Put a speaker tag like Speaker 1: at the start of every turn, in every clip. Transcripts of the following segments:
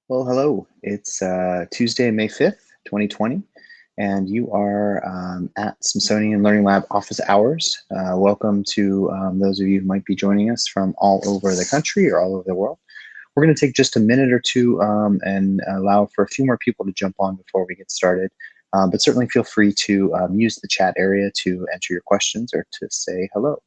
Speaker 1: Well, hello. It's Tuesday, May 5th, 2020, and you are at Smithsonian Learning Lab office hours. Welcome to those of you who might be joining us from all over the country or all over the world. We're going to take just a minute or two and allow for a few more people to jump on before we get started. But certainly feel free to use the chat area to enter your questions or to say hello.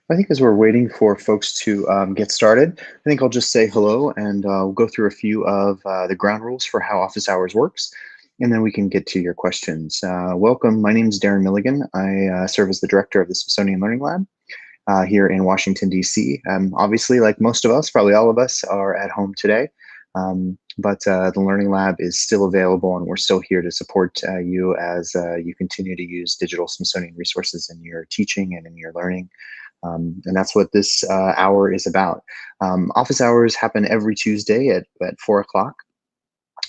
Speaker 1: I think as we're waiting for folks to get started, I think I'll just say hello and we'll go through a few of the ground rules for how office hours works, and then we can get to your questions. Welcome, my name is Darren Milligan. I serve as the director of the Smithsonian Learning Lab here in Washington, D.C. Obviously, like most of us, probably all of us are at home today, but the Learning Lab is still available and we're still here to support you as you continue to use digital Smithsonian resources in your teaching and in your learning. And that's what this hour is about. Office hours happen every Tuesday at 4 o'clock.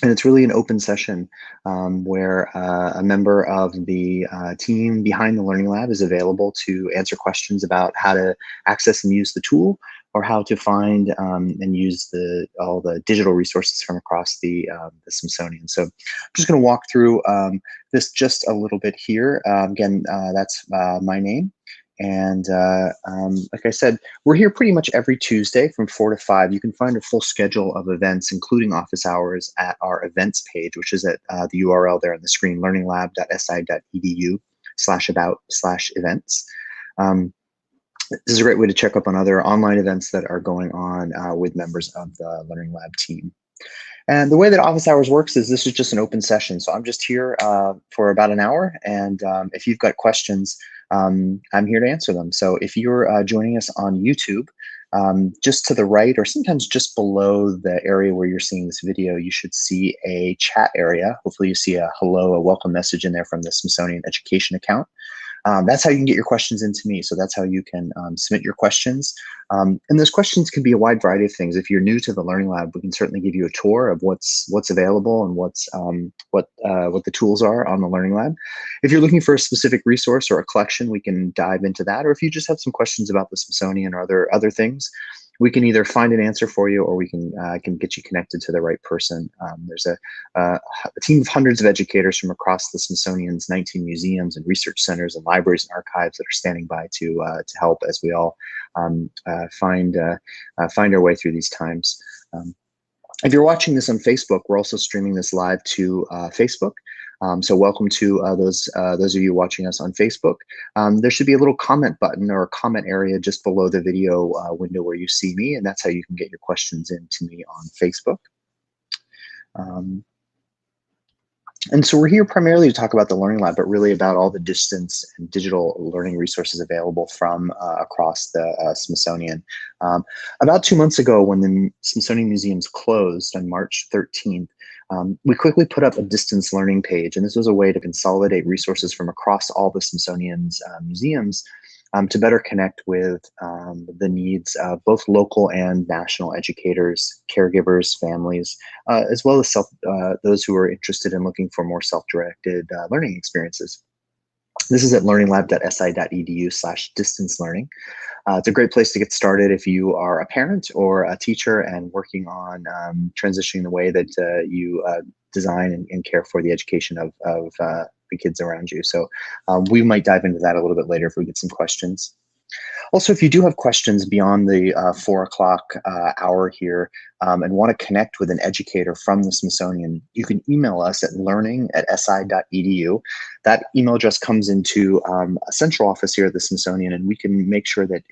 Speaker 1: And it's really an open session where a member of the team behind the Learning Lab is available to answer questions about how to access and use the tool or how to find and use all the digital resources from across the Smithsonian. So I'm just going to walk through this just a little bit here. Again, that's my name. And like I said, we're here pretty much every Tuesday from 4 to 5. You can find a full schedule of events, including office hours, at our events page, which is at the URL there on the screen, learninglab.si.edu/about/events. This is a great way to check up on other online events that are going on with members of the Learning Lab team. And the way that office hours works is this is just an open session. So I'm just here for about an hour. And if you've got questions, I'm here to answer them. So if you're joining us on YouTube, just to the right or sometimes just below the area where you're seeing this video, you should see a chat area. Hopefully you see a hello, a welcome message in there from the Smithsonian Education account. That's how you can get your questions into me. So that's how you can submit your questions. And those questions can be a wide variety of things. If you're new to the Learning Lab, we can certainly give you a tour of what's available and what the tools are on the Learning Lab. If you're looking for a specific resource or a collection, we can dive into that. Or if you just have some questions about the Smithsonian or other things, we can either find an answer for you or we can get you connected to the right person. There's a team of hundreds of educators from across the Smithsonian's 19 museums and research centers and libraries and archives that are standing by to help as we all find our way through these times. If you're watching this on Facebook, we're also streaming this live to Facebook. So welcome to those of you watching us on Facebook. There should be a little comment button or a comment area just below the video window where you see me, and that's how you can get your questions in to me on Facebook. And so we're here primarily to talk about the Learning Lab, but really about all the distance and digital learning resources available from across the Smithsonian. About 2 months ago, when the Smithsonian Museums closed on March 13th, we quickly put up a distance learning page, and this was a way to consolidate resources from across all the Smithsonian's museums to better connect with the needs of both local and national educators, caregivers, families, as well as those who are interested in looking for more self-directed learning experiences. This is at learninglab.si.edu/distance learning. It's a great place to get started if you are a parent or a teacher and working on transitioning the way that you design and care for the education of the kids around you. So we might dive into that a little bit later if we get some questions. Also, if you do have questions beyond the 4 o'clock hour here and want to connect with an educator from the Smithsonian, you can email us at learning@si.edu. That email address comes into a central office here at the Smithsonian, and we can make sure that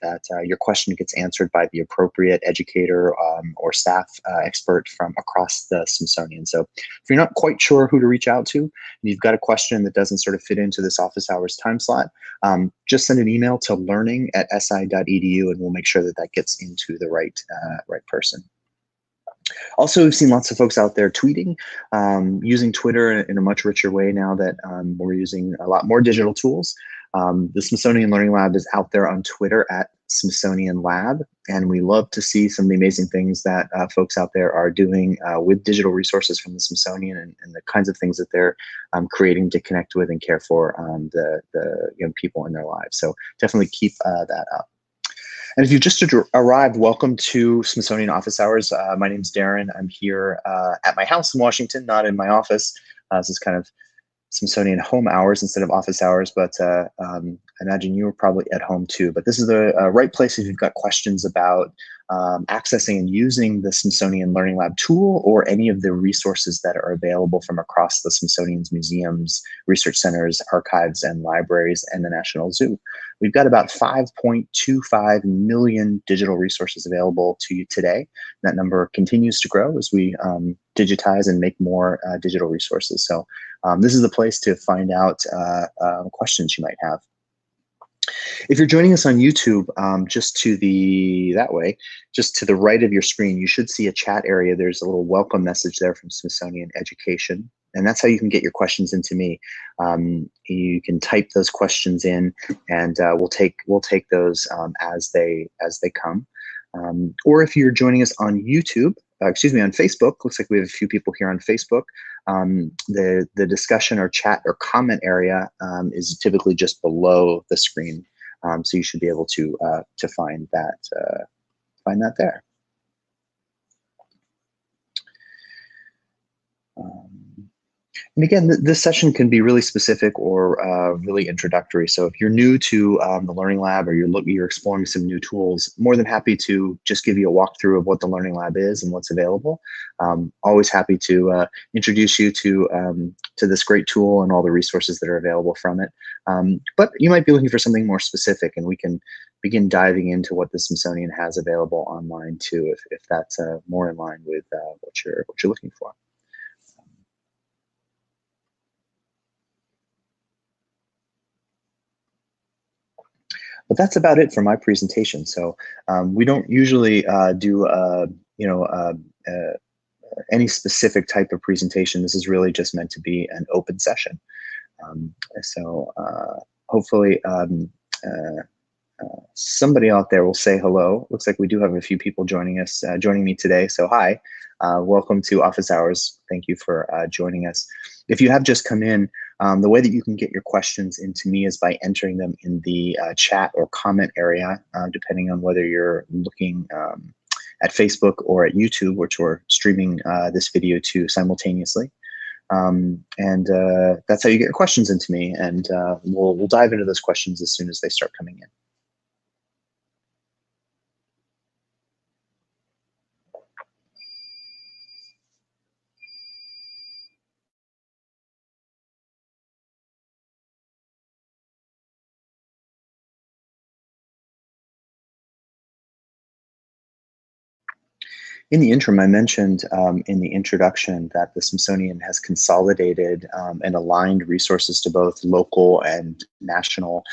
Speaker 1: that your question gets answered by the appropriate educator or staff expert from across the Smithsonian. So if you're not quite sure who to reach out to, and you've got a question that doesn't sort of fit into this office hours time slot, just send an email to learning@si.edu, and we'll make sure that that gets into the right person. Also, we've seen lots of folks out there tweeting, using Twitter in a much richer way now that we're using a lot more digital tools. The Smithsonian Learning Lab is out there on Twitter at Smithsonian Lab, and we love to see some of the amazing things that folks out there are doing with digital resources from the Smithsonian, and the kinds of things that they're creating to connect with and care for the young people in their lives. So definitely keep that up. And if you've just arrived, welcome to Smithsonian Office Hours. My name's Darren. I'm here at my house in Washington, not in my office. This is kind of Smithsonian home hours instead of office hours, but I imagine you were probably at home too. But this is the right place if you've got questions about accessing and using the Smithsonian Learning Lab tool or any of the resources that are available from across the Smithsonian's museums, research centers, archives, and libraries, and the National Zoo. We've got about 5.25 million digital resources available to you today. That number continues to grow as we digitize and make more digital resources. So this is the place to find out questions you might have. If you're joining us on YouTube, just to the right of your screen, you should see a chat area. There's a little welcome message there from Smithsonian Education, and that's how you can get your questions into me. You can type those questions in, and we'll take those as they come. Or if you're joining us on YouTube, on Facebook, looks like we have a few people here on Facebook. The discussion or chat or comment area is typically just below the screen, so you should be able to find that there. And again, this session can be really specific or really introductory. So if you're new to the Learning Lab, or you're exploring some new tools, more than happy to just give you a walkthrough of what the Learning Lab is and what's available. Always happy to introduce you to this great tool and all the resources that are available from it. But you might be looking for something more specific, and we can begin diving into what the Smithsonian has available online too, if that's more in line with what you're looking for. But that's about it for my presentation. So we don't usually do any specific type of presentation. This is really just meant to be an open session. So hopefully somebody out there will say hello. Looks like we do have a few people joining me today. So hi, welcome to Office Hours. Thank you for joining us. If you have just come in, the way that you can get your questions into me is by entering them in the chat or comment area, depending on whether you're looking at Facebook or at YouTube, which we're streaming this video to simultaneously. And that's how you get your questions into me, and we'll dive into those questions as soon as they start coming in. In the interim, I mentioned in the introduction that the Smithsonian has consolidated and aligned resources to both local and national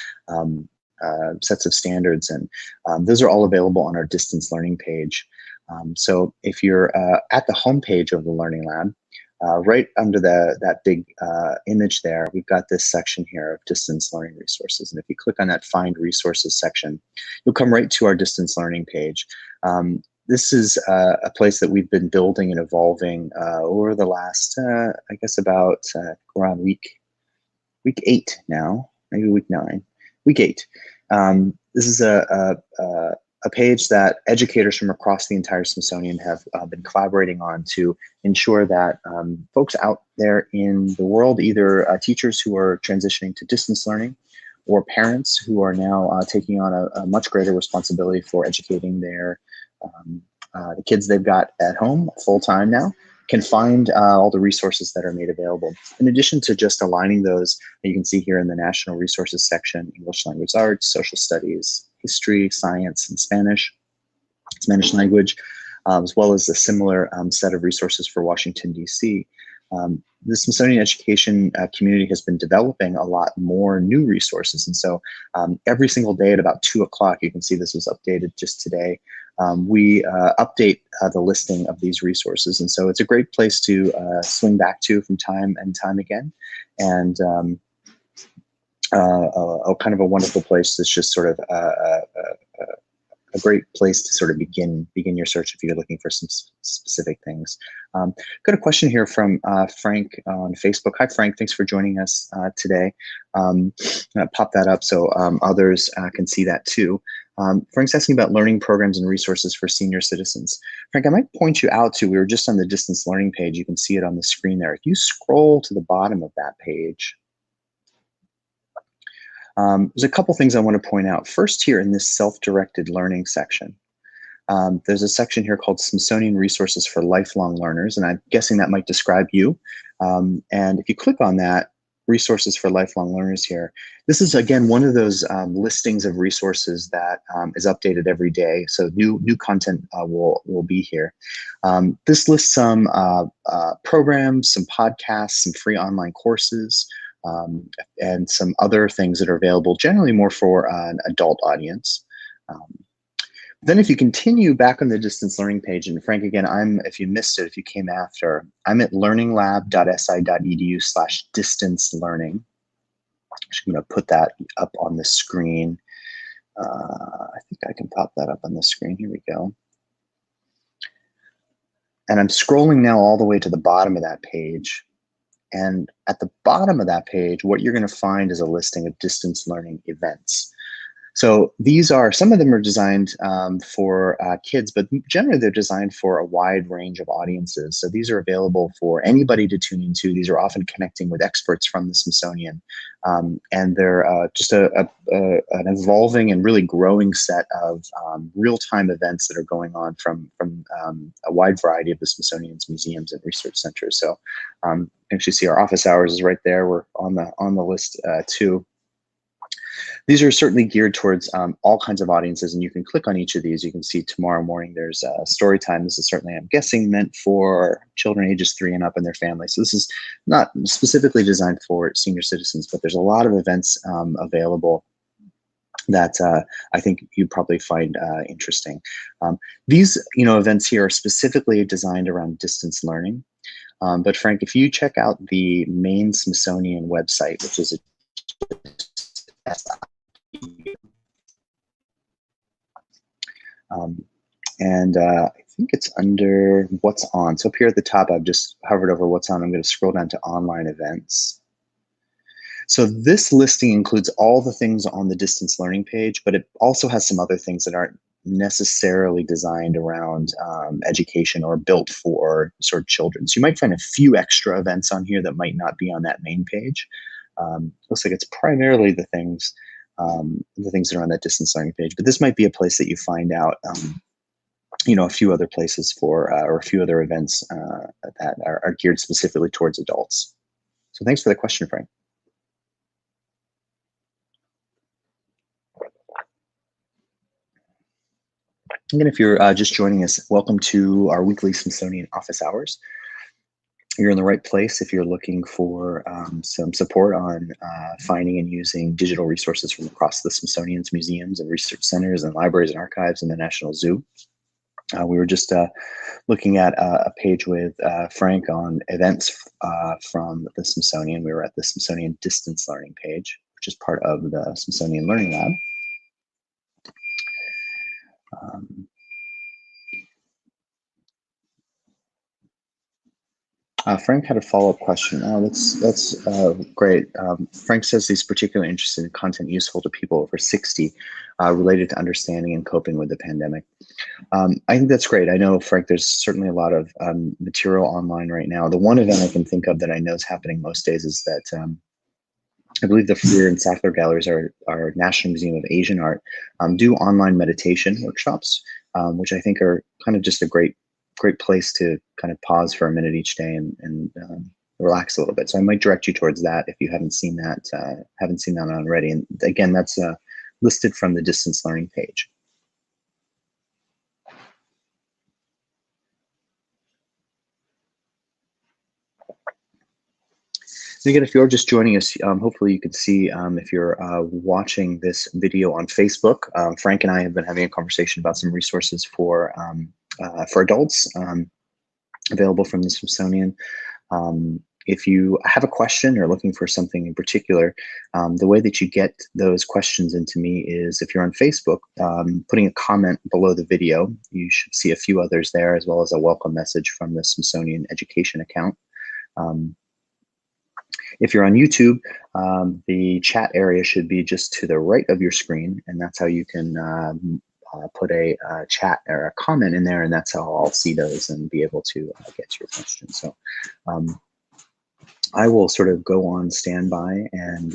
Speaker 1: sets of standards, and those are all available on our distance learning page. So if you're at the home page of the Learning Lab, right under that big image there, we've got this section here of distance learning resources. And if you click on that Find Resources section, you'll come right to our distance learning page. This is a place that we've been building and evolving over the last, I guess, about around week 8 now, maybe week 9, week 8. This is a page that educators from across the entire Smithsonian have been collaborating on to ensure that folks out there in the world, either teachers who are transitioning to distance learning, or parents who are now taking on a much greater responsibility for educating the kids they've got at home full-time now, can find all the resources that are made available. In addition to just aligning those, you can see here in the National Resources section, English Language Arts, Social Studies, history, science, and Spanish language, as well as a similar set of resources for Washington, D.C. The Smithsonian education community has been developing a lot more new resources. And so every single day at about 2 o'clock, you can see this was updated just today, we update the listing of these resources. And so it's a great place to swing back to from time and time again. And kind of a wonderful place that's just sort of a great place to sort of begin your search if you're looking for some specific things. Got a question here from Frank on Facebook. Hi, Frank. Thanks for joining us today. I'm gonna pop that up so others can see that too. Frank's asking about learning programs and resources for senior citizens. Frank, I might point you out to, we were just on the distance learning page. You can see it on the screen there. If you scroll to the bottom of that page, there's a couple things I want to point out. First, here in this self-directed learning section, there's a section here called Smithsonian Resources for Lifelong Learners, and I'm guessing that might describe you. And if you click on that, Resources for Lifelong Learners here, this is, again, one of those listings of resources that is updated every day. So new content will be here. This lists some programs, some podcasts, some free online courses, and some other things that are available, generally more for an adult audience. Then if you continue back on the distance learning page, and Frank, again, if you missed it, if you came after, I'm at learninglab.si.edu/distance learning. I'm going to put that up on the screen. I think I can pop that up on the screen. Here we go. And I'm scrolling now all the way to the bottom of that page. And at the bottom of that page, what you're going to find is a listing of distance learning events. So these are, some of them are designed for kids, but generally they're designed for a wide range of audiences. So these are available for anybody to tune into. These are often connecting with experts from the Smithsonian. And they're just an evolving and really growing set of real-time events that are going on from a wide variety of the Smithsonian's museums and research centers. So you can actually see our office hours is right there. We're on the list too. These are certainly geared towards all kinds of audiences, and you can click on each of these. You can see tomorrow morning there's story time. This is certainly, I'm guessing, meant for children ages 3 and up and their families. So this is not specifically designed for senior citizens, but there's a lot of events available that I think you'd probably find interesting. These events here are specifically designed around distance learning. But Frank, if you check out the main Smithsonian website, which is I think it's under what's on. So up here at the top, I've just hovered over what's on. I'm going to scroll down to online events. So this listing includes all the things on the distance learning page, but it also has some other things that aren't necessarily designed around education or built for sort of children. So you might find a few extra events on here that might not be on that main page. Looks like it's primarily the things that are on that distance learning page, but this might be a place that you find out, a few other places for, or a few other events that are geared specifically towards adults. So thanks for the question, Frank. Again, if you're just joining us, welcome to our weekly Smithsonian office hours. You're in the right place if you're looking for some support on finding and using digital resources from across the Smithsonian's museums and research centers and libraries and archives and the National Zoo. We were just looking at a page with Frank on events from the Smithsonian. We were at the Smithsonian Distance Learning page, which is part of the Smithsonian Learning Lab. Frank had a follow-up question. Oh, that's great. Frank says he's particularly interested in content useful to people over 60 related to understanding and coping with the pandemic. I think that's great. I know, Frank, there's certainly a lot of material online right now. The one event I can think of that I know is happening most days is that I believe the Freer and Sackler galleries, our National Museum of Asian Art, do online meditation workshops, which I think are kind of just a great place to kind of pause for a minute each day and relax a little bit. So I might direct you towards that if you haven't seen that on already. And again, that's listed from the distance learning page. So again, if you're just joining us, hopefully you can see if you're watching this video on Facebook, Frank and I have been having a conversation about some resources for adults available from the Smithsonian. If you have a question or looking for something in particular, the way that you get those questions into me is if you're on Facebook, putting a comment below the video. You should see a few others there, as well as a welcome message from the Smithsonian Education account. If you're on YouTube, the chat area should be just to the right of your screen, and that's how you can put a chat or a comment in there, and that's how I'll see those and be able to get to your question. So I will sort of go on standby, and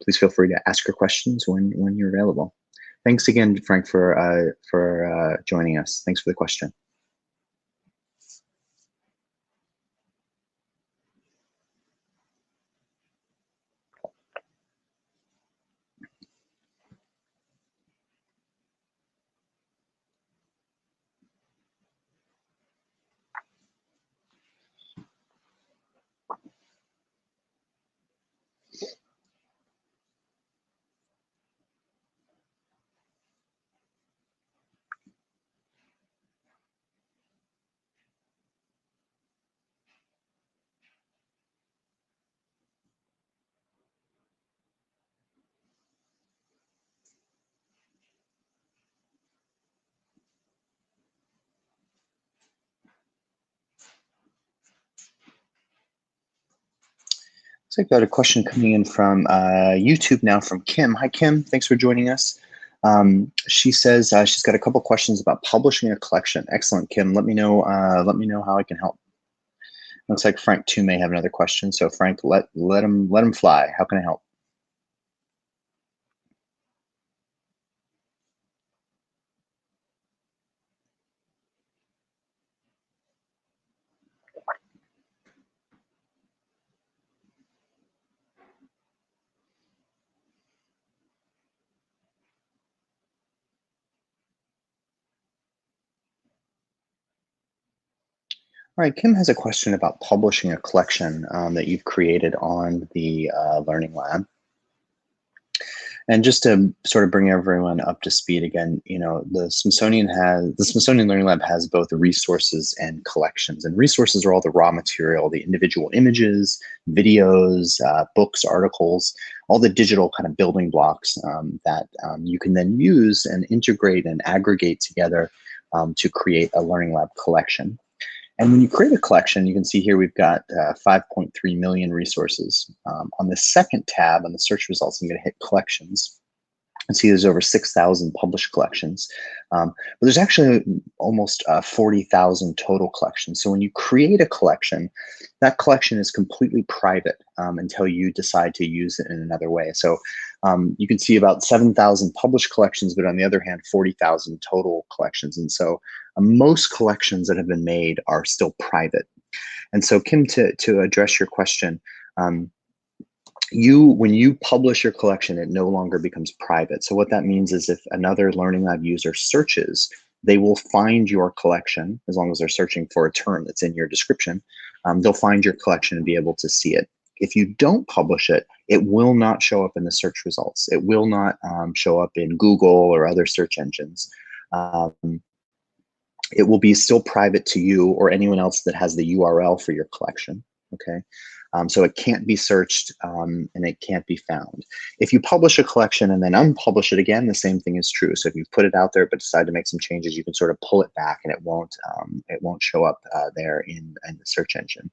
Speaker 1: please feel free to ask your questions when you're available. Thanks again, Frank, for joining us. Thanks for the question. So I've got a question coming in from YouTube now from Kim. Hi, Kim. Thanks for joining us. She says she's got a couple questions about publishing a collection. Excellent, Kim. Let me know how I can help. Looks like Frank too may have another question. So Frank, let him fly. How can I help? All right, Kim has a question about publishing a collection that you've created on the Learning Lab. And just to sort of bring everyone up to speed again, the Smithsonian Learning Lab has both resources and collections. And resources are all the raw material, the individual images, videos, books, articles, all the digital kind of building blocks that you can then use and integrate and aggregate together to create a Learning Lab collection. And when you create a collection, you can see here we've got 5.3 million resources. On the second tab on the search results, I'm going to hit collections and see there's over 6,000 published collections. But there's actually almost 40,000 total collections. So when you create a collection, that collection is completely private until you decide to use it in another way. So you can see about 7,000 published collections, but on the other hand, 40,000 total collections. And so most collections that have been made are still private. And so Kim, to address your question, when you publish your collection, it no longer becomes private. So what that means is if another Learning Lab user searches, they will find your collection, as long as they're searching for a term that's in your description, they'll find your collection and be able to see it. If you don't publish it, it will not show up in the search results. It will not show up in Google or other search engines. It will be still private to you or anyone else that has the URL for your collection, okay? So it can't be searched and it can't be found. If you publish a collection and then unpublish it again, the same thing is true. So if you've put it out there but decide to make some changes, you can sort of pull it back and it won't show up there in the search engine.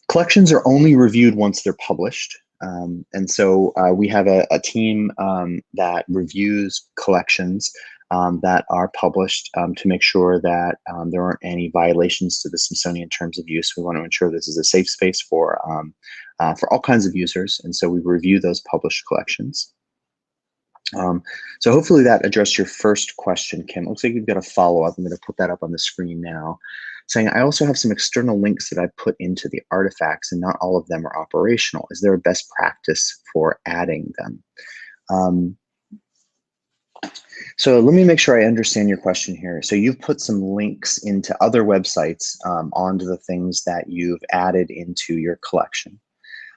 Speaker 1: Collections are only reviewed once they're published. And so we have a team that reviews collections that are published to make sure that there aren't any violations to the Smithsonian terms of use. We want to ensure this is a safe space for all kinds of users, and so we review those published collections. So hopefully that addressed your first question, Kim. Looks like you've got a follow-up. I'm going to put that up on the screen now, saying I also have some external links that I put into the artifacts, and not all of them are operational. Is there a best practice for adding them? Um, so let me make sure I understand your question here. So you've put some links into other websites onto the things that you've added into your collection.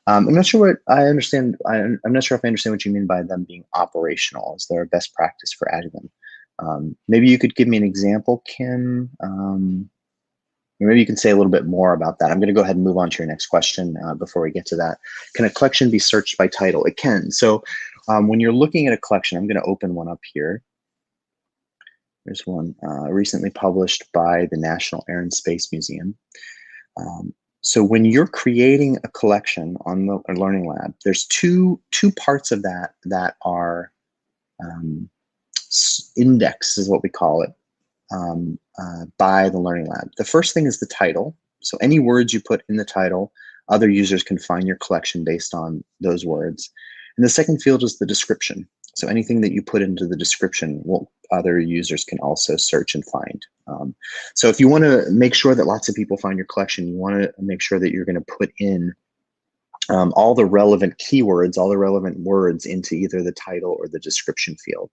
Speaker 1: I'm not sure what I understand. I'm not sure if I understand what you mean by them being operational. Is there a best practice for adding them? Maybe you could give me an example, Kim. Or maybe you can say a little bit more about that. I'm going to go ahead and move on to your next question before we get to that. Can a collection be searched by title? It can. So when you're looking at a collection, I'm going to open one up here. There's one recently published by the National Air and Space Museum. So when you're creating a collection on the Learning Lab, there's two parts of that that are index is what we call it by the Learning Lab. The first thing is the title. So any words you put in the title, other users can find your collection based on those words. And the second field is the description. So anything that you put into the description, other users can also search and find. So if you want to make sure that lots of people find your collection, you want to make sure that you're going to put in all the relevant keywords, all the relevant words into either the title or the description field.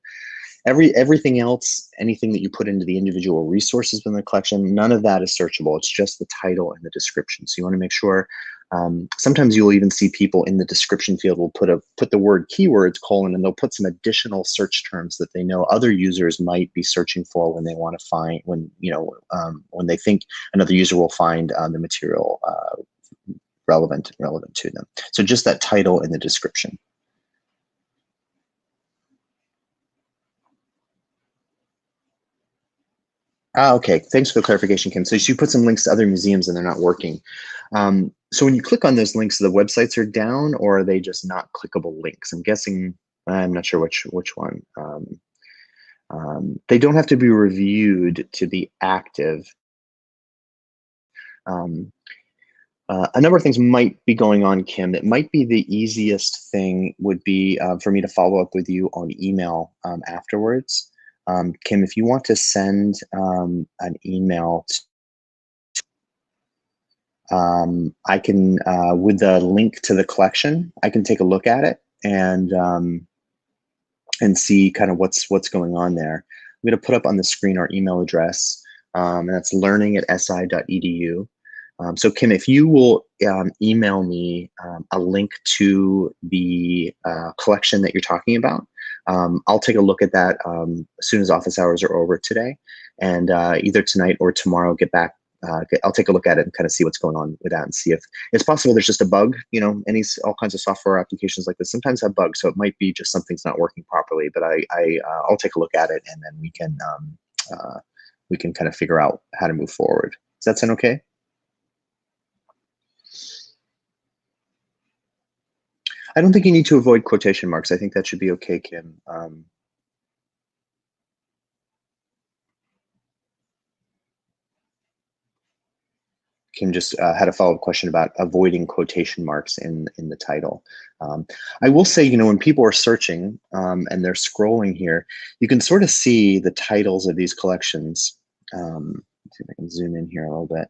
Speaker 1: Everything else, anything that you put into the individual resources within the collection, none of that is searchable. It's just the title and the description. So you want to make sure. Sometimes you'll even see people in the description field will put the word keywords : and they'll put some additional search terms that they know other users might be searching for when they want to find when they think another user will find the material relevant to them. So just that title and the description. Okay. Thanks for the clarification, Kim. So you put some links to other museums and they're not working. So when you click on those links, the websites are down, or are they just not clickable links? I'm guessing, I'm not sure which one. They don't have to be reviewed to be active. A number of things might be going on, Kim. It might be the easiest thing would be for me to follow up with you on email afterwards. Kim, if you want to send an email, I can, with the link to the collection, I can take a look at it and see kind of what's going on there. I'm going to put up on the screen our email address, and that's learning@si.edu. So Kim, if you will email me a link to the collection that you're talking about, I'll take a look at that as soon as office hours are over today, and either tonight or tomorrow get back. I'll take a look at it and kind of see what's going on with that and see if it's possible there's just a bug. All kinds of software applications like this sometimes have bugs, so it might be just something's not working properly. But I'll take a look at it, and then we can kind of figure out how to move forward. Does that sound okay? I don't think you need to avoid quotation marks. I think that should be okay, Kim. Kim just had a follow-up question about avoiding quotation marks in the title. I will say, when people are searching and they're scrolling here, you can sort of see the titles of these collections. Let's see if I can zoom in here a little bit.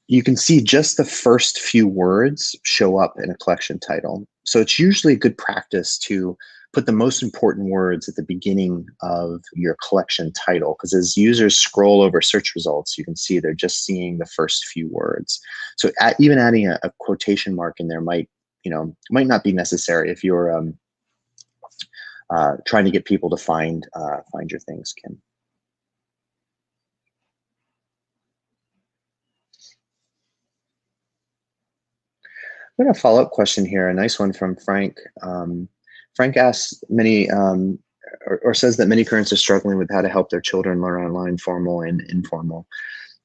Speaker 1: You can see just the first few words show up in a collection title. So it's usually a good practice to put the most important words at the beginning of your collection title, because as users scroll over search results, you can see they're just seeing the first few words. So even adding a quotation mark in there might not be necessary if you're trying to get people to find your things, Kim. We got a follow-up question here, a nice one from Frank. Frank asks or says that many parents are struggling with how to help their children learn online, formal and informal.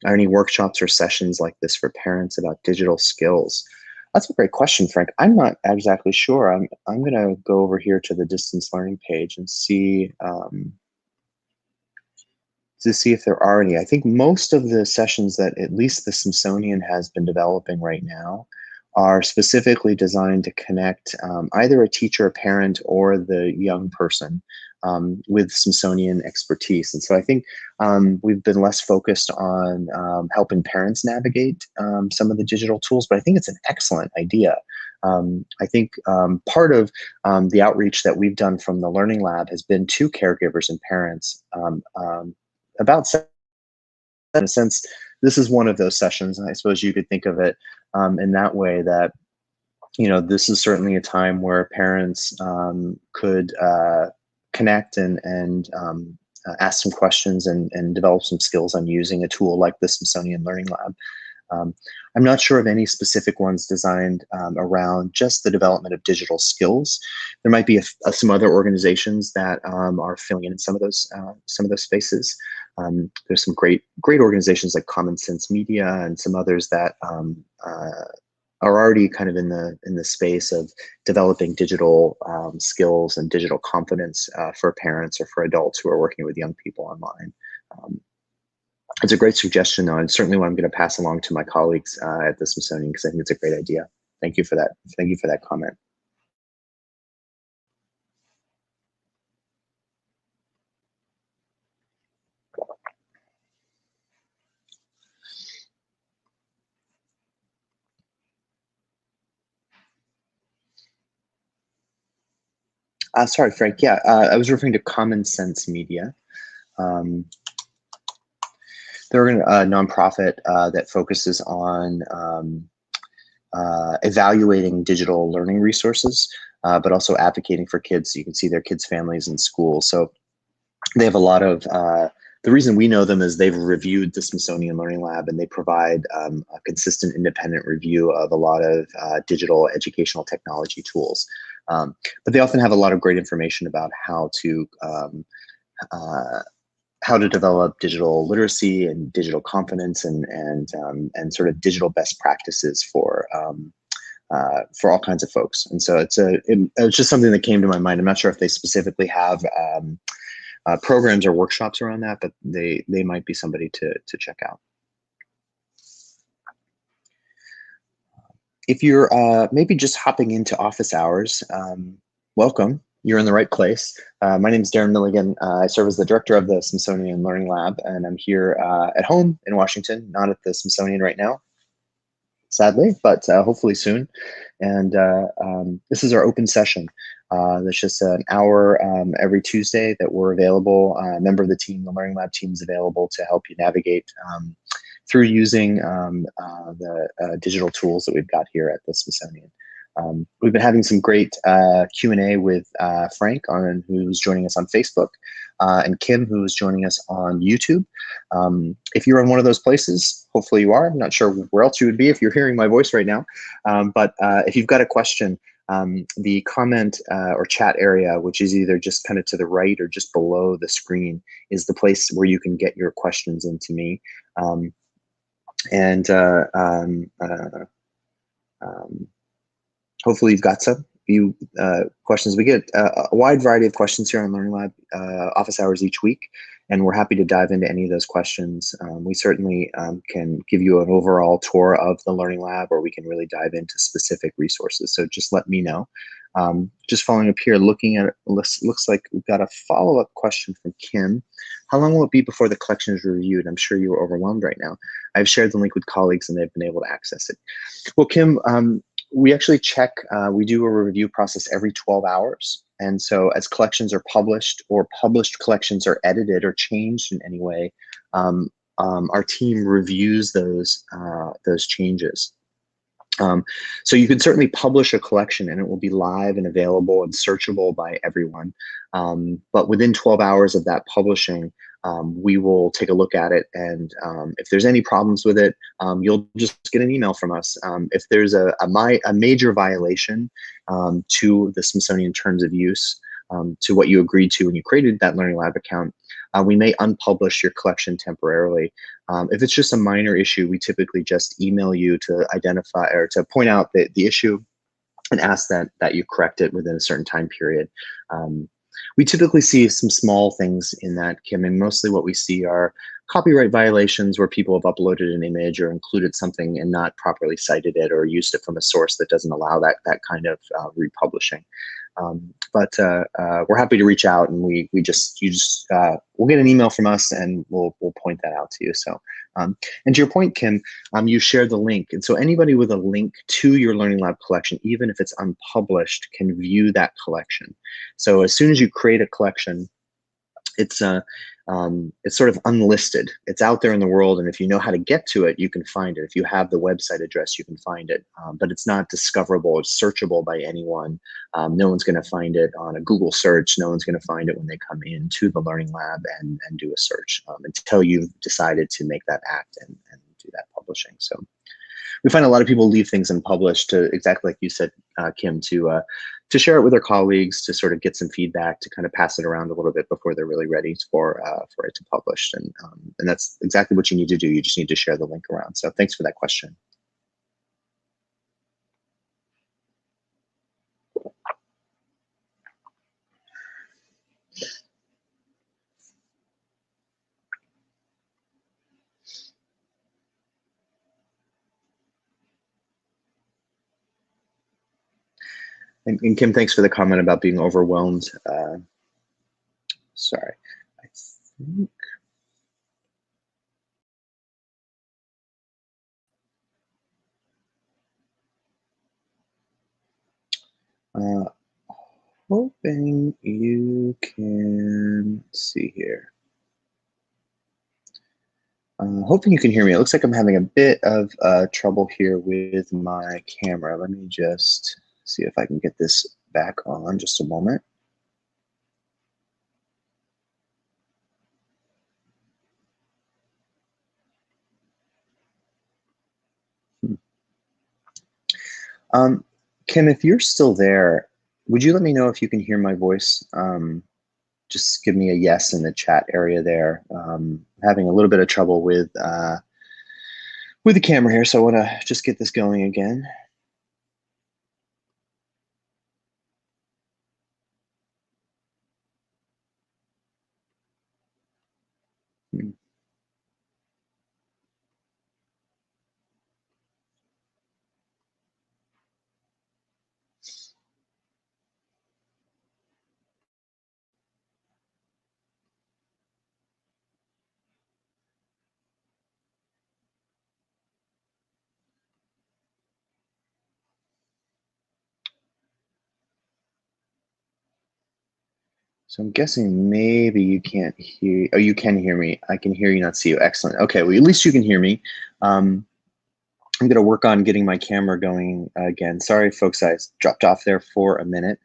Speaker 1: Are any workshops or sessions like this for parents about digital skills? That's a great question, Frank. I'm not exactly sure. I'm going to go over here to the distance learning page and see to see if there are any. I think most of the sessions that at least the Smithsonian has been developing right now are specifically designed to connect either a teacher, a parent, or the young person with Smithsonian expertise. And so I think we've been less focused on helping parents navigate some of the digital tools, but I think it's an excellent idea. I think part of the outreach that we've done from the Learning Lab has been to caregivers and parents about, in a sense, this is one of those sessions, and I suppose you could think of it in that way, that this is certainly a time where parents could connect and ask some questions and develop some skills on using a tool like the Smithsonian Learning Lab. I'm not sure of any specific ones designed around just the development of digital skills. There might be some other organizations that are filling in some of those spaces. There's some great organizations like Common Sense Media and some others that are already kind of in the space of developing digital skills and digital confidence for parents or for adults who are working with young people online. It's a great suggestion, though, and certainly what I'm going to pass along to my colleagues at the Smithsonian, because I think it's a great idea. Thank you for that. Thank you for that comment. Sorry, Frank. Yeah, I was referring to Common Sense Media. They're a nonprofit that focuses on evaluating digital learning resources, but also advocating for kids. So you can see their kids' families in school. So they have a lot of, the reason we know them is they've reviewed the Smithsonian Learning Lab, and they provide a consistent independent review of a lot of digital educational technology tools. But they often have a lot of great information about how to develop digital literacy and digital confidence and sort of digital best practices for all kinds of folks. And so it's just something that came to my mind. I'm not sure if they specifically have programs or workshops around that, but they might be somebody to check out. If you're maybe just hopping into office hours, welcome. You're in the right place. My name is Darren Milligan. I serve as the director of the Smithsonian Learning Lab, and I'm here at home in Washington, not at the Smithsonian right now, sadly, but hopefully soon. And this is our open session. That's just an hour every Tuesday that we're available. A member of the team, the Learning Lab team, is available to help you navigate through using the digital tools that we've got here at the Smithsonian. We've been having some great Q&A with Frank, who's joining us on Facebook, and Kim, who's joining us on YouTube. If you're in one of those places, hopefully you are. I'm not sure where else you would be if you're hearing my voice right now. But if you've got a question, the comment or chat area, which is either just kind of to the right or just below the screen, is the place where you can get your questions into me. Hopefully you've got some few questions. We get a wide variety of questions here on Learning Lab office hours each week, and we're happy to dive into any of those questions. We certainly can give you an overall tour of the Learning Lab, or we can really dive into specific resources. So just let me know. Just following up here, looking at it, looks like we've got a follow-up question from Kim. How long will it be before the collection is reviewed? I'm sure you're overwhelmed right now. I've shared the link with colleagues and they've been able to access it. Well, Kim, we actually check, we do a review process every 12 hours. And so as collections are published or published collections are edited or changed in any way, our team reviews those changes. So you can certainly publish a collection and it will be live and available and searchable by everyone. But within 12 hours of that publishing, we will take a look at it, and if there's any problems with it, you'll just get an email from us. If there's a major violation to the Smithsonian terms of use, to what you agreed to when you created that Learning Lab account, we may unpublish your collection temporarily. If it's just a minor issue, we typically just email you to identify or to point out the issue and ask that you correct it within a certain time period. We typically see some small things in that, Kim, and mostly what we see are copyright violations where people have uploaded an image or included something and not properly cited it or used it from a source that doesn't allow that kind of republishing. But we're happy to reach out, and we'll get an email from us and we'll point that out to you. So And to your point, Kim, you shared the link. And so anybody with a link to your Learning Lab collection, even if it's unpublished, can view that collection. So as soon as you create a collection, it's sort of unlisted. It's out there in the world, and if you know how to get to it, you can find it. If you have the website address, you can find it, but it's not discoverable. It's searchable by anyone. No one's going to find it on a Google search. No one's going to find it when they come into the Learning Lab and do a search until you've decided to make that act and do that publishing. So we find a lot of people leave things unpublished to, exactly like you said, Kim, to share it with their colleagues, to sort of get some feedback, to kind of pass it around a little bit before they're really ready for it to publish. And that's exactly what you need to do. You just need to share the link around. So thanks for that question. And Kim, thanks for the comment about being overwhelmed. Sorry, I think. Hoping you can see here. Hoping you can hear me. It looks like I'm having a bit of trouble here with my camera. Let me just see if I can get this back on. Just a moment. Kim, if you're still there, would you let me know if you can hear my voice? Just give me a yes in the chat area there. Having a little bit of trouble with the camera here, so I want to just get this going again. So I'm guessing maybe you can't hear. Oh, you can hear me. I can hear you, not see you. Excellent. Okay, well, at least you can hear me. I'm going to work on getting my camera going again. Sorry, folks, I dropped off there for a minute.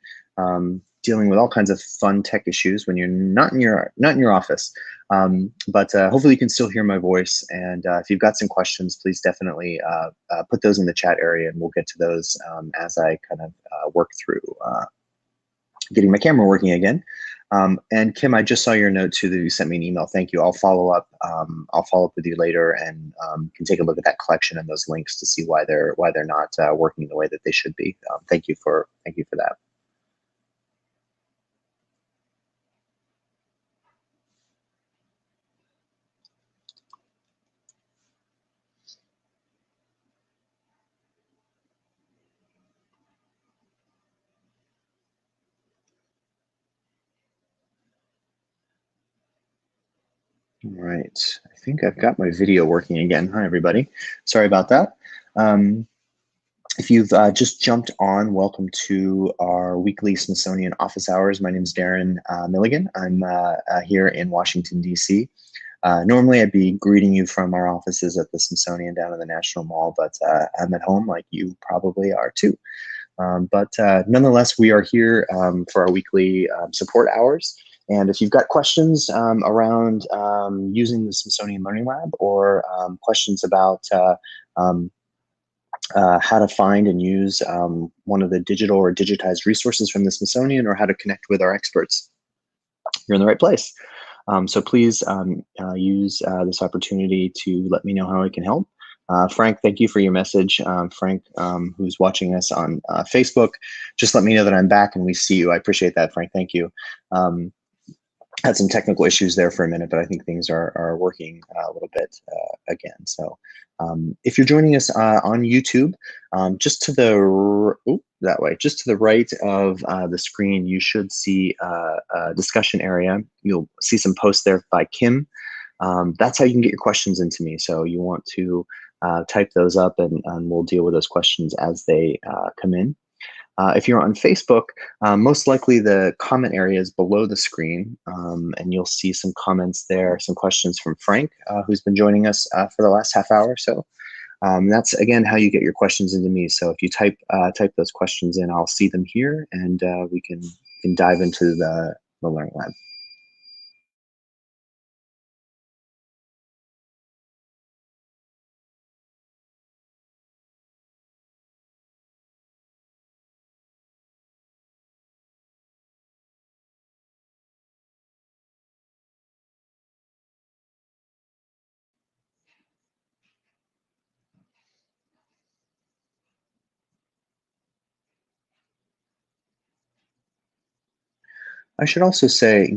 Speaker 1: Dealing with all kinds of fun tech issues when you're not in your office. But hopefully you can still hear my voice. And if you've got some questions, please definitely put those in the chat area, and we'll get to those as I kind of work through getting my camera working again. And Kim, I just saw your note too that you sent me an email. Thank you. I'll follow up. I'll follow up with you later, and can take a look at that collection and those links to see why they're not working the way that they should be. Thank you for that. All right, I think I've got my video working again. Hi, everybody. Sorry about that. If you've just jumped on, welcome to our weekly Smithsonian office hours. My name is Darren Milligan. I'm here in Washington, D.C. Normally, I'd be greeting you from our offices at the Smithsonian down in the National Mall, but I'm at home like you probably are too. But nonetheless, we are here for our weekly support hours. And if you've got questions around using the Smithsonian Learning Lab, or questions about how to find and use one of the digital or digitized resources from the Smithsonian, or how to connect with our experts, you're in the right place. So please use this opportunity to let me know how I can help. Frank, thank you for your message. Frank, who's watching us on Facebook, just let me know that I'm back and we see you. I appreciate that, Frank. Thank you. Had some technical issues there for a minute, but I think things are working a little bit again. So if you're joining us on YouTube, just to the that way, just to the right of the screen, you should see a discussion area. You'll see some posts there by Kim. That's how you can get your questions into me. So you want to type those up, and we'll deal with those questions as they come in. If you're on Facebook, most likely the comment area is below the screen, and you'll see some comments there, some questions from Frank, who's been joining us for the last half hour or so. That's again how you get your questions into me. So if you type those questions in, I'll see them here, and we can dive into the Learning Lab. I should also say,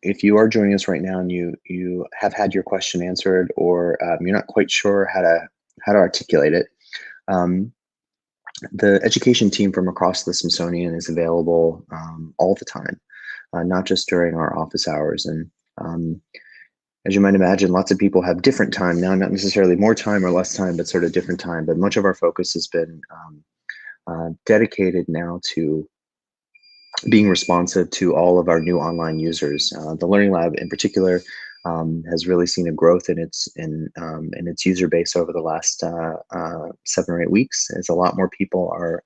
Speaker 1: if you are joining us right now and you have had your question answered, or you're not quite sure how to articulate it, um, the education team from across the Smithsonian is available all the time, not just during our office hours. And as you might imagine, lots of people have different time now, not necessarily more time or less time, but sort of different time. But much of our focus has been dedicated now to being responsive to all of our new online users. The Learning Lab, in particular, has really seen a growth in its user base over the last 7 or 8 weeks, as a lot more people are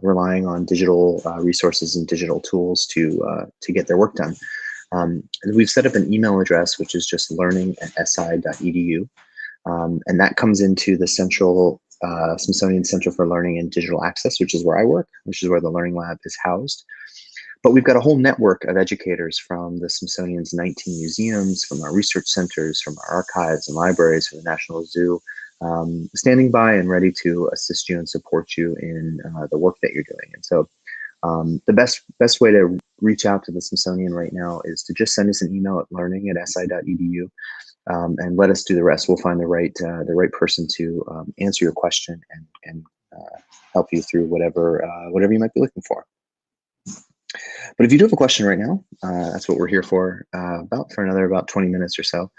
Speaker 1: relying on digital resources and digital tools to get their work done. And we've set up an email address, which is just learning@si.edu. And that comes into the central Smithsonian Center for Learning and Digital Access, which is where I work, which is where the Learning Lab is housed. But we've got a whole network of educators from the Smithsonian's 19 museums, from our research centers, from our archives and libraries, from the National Zoo, standing by and ready to assist you and support you in the work that you're doing. And so the best way to reach out to the Smithsonian right now is to just send us an email at learning@si.edu. And let us do the rest. We'll find the right person to answer your question and help you through whatever you might be looking for. But if you do have a question right now, that's what we're here for. For another about 20 minutes or so.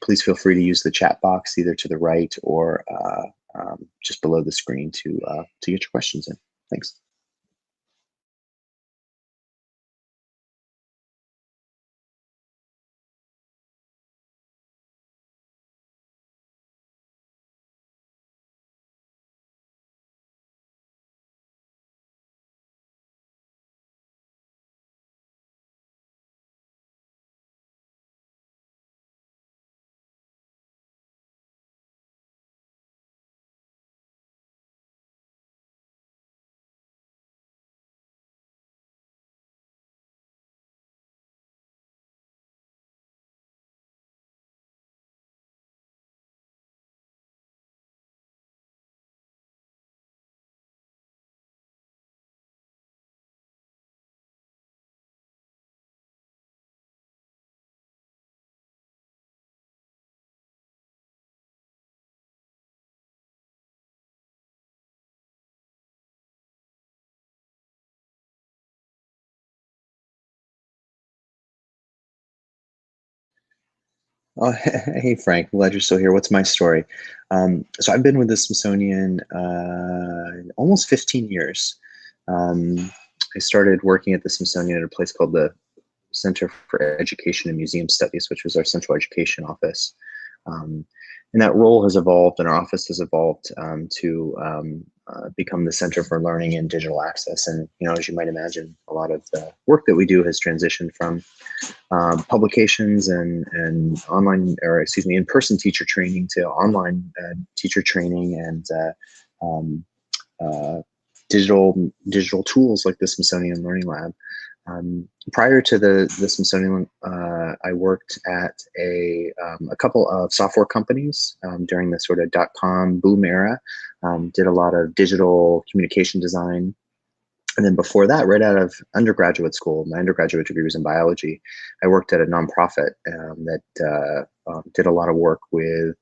Speaker 1: Please feel free to use the chat box either to the right or just below the screen to get your questions in. Thanks. Oh, hey Frank, glad you're still here. What's my story? So I've been with the Smithsonian almost 15 years. I started working at the Smithsonian at a place called the Center for Education and Museum Studies, which was our central education office. Um, and that role has evolved, and our office has evolved to become the Center for Learning and Digital Access. And as you might imagine, a lot of the work that we do has transitioned from publications and online, or excuse me, in-person teacher training to online teacher training and um, uh, digital tools like the Smithsonian Learning Lab. Prior to the Smithsonian, I worked at a couple of software companies during the sort of dot-com boom era. Did a lot of digital communication design. And then before that, right out of undergraduate school, my undergraduate degree was in biology. I worked at a nonprofit that did a lot of work with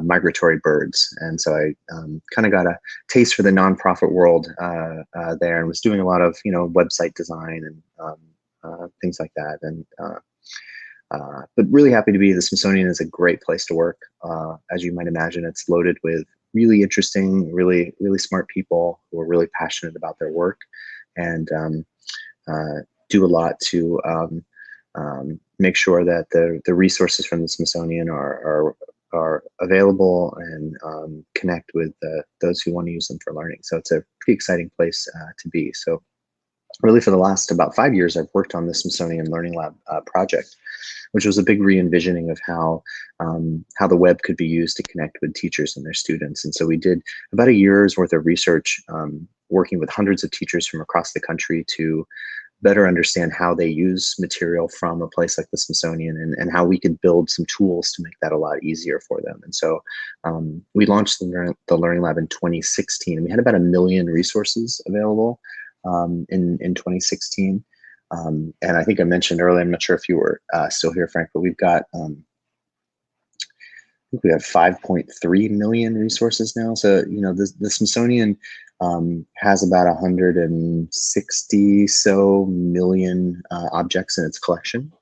Speaker 1: migratory birds. And so I kind of got a taste for the nonprofit world there, and was doing a lot of, website design and things like that. And But really happy to be. The Smithsonian is a great place to work. As you might imagine, it's loaded with really interesting, really smart people who are really passionate about their work and do a lot to make sure that the resources from the Smithsonian are available and connect with those who want to use them for learning. So it's a pretty exciting place to be. So really for the last about 5 years, I've worked on the Smithsonian Learning Lab project, which was a big re-envisioning of how the web could be used to connect with teachers and their students. And so we did about a year's worth of research working with hundreds of teachers from across the country to better understand how they use material from a place like the Smithsonian and how we could build some tools to make that a lot easier for them. And so we launched the Learning Lab in 2016. We had about 1 million resources available in 2016. And I think I mentioned earlier, I'm not sure if you were still here, Frank, but we've got, I think we have 5.3 million resources now. So, you know, the Smithsonian has about 160 so million objects in its collection.